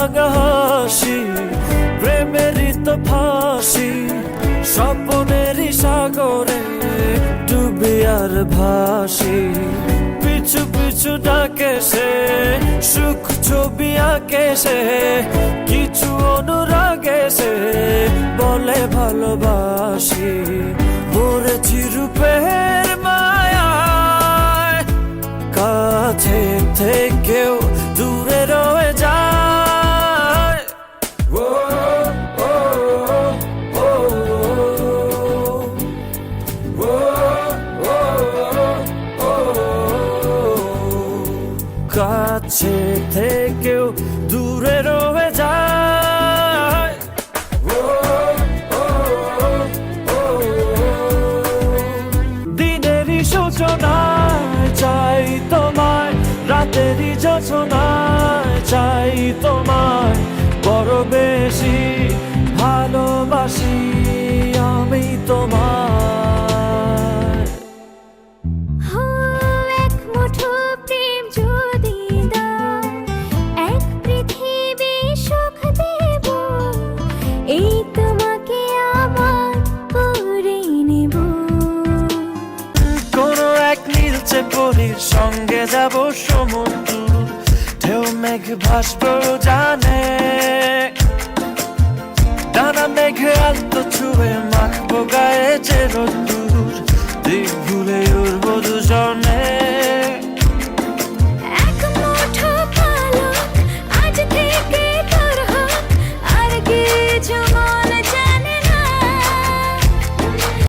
ভাঙা হাসি, প্রেমেরই তো ফাঁসি, স্বপ্নেরই সাগরে ডুবে আর ভাসি। পিছু পিছু ডাকে সে, সুখ ছবি আঁকে সে, কিছু অনুরাগে সে বলে ভালোবাসি। মরেছি রূপের মায়ায়, কাছে থেকেও দূরে রয়ে যায়। ও ও ও ও ও, কাছে থেকেও দূরে রয়ে যায়। দিনেরই সূচনায় চাই তোমায়, রাতেরই যোচনায় চাই তোমায়, বড় বেশি ভালোবাসি আমি তোমায়। এক মুঠো প্রেম যদি দাও, এক পৃথিবী সুখ দেব, এই তোমাকে আমার করে নেব। কোনো এক নীলচে পরীর সঙ্গে যাব সমুদ্র, ঢেউ মেঘ ভাসবো জানে, ডানা মেঘে আলতো ছুঁয়ে মাখবো গায়ে যে রোদ্দুর।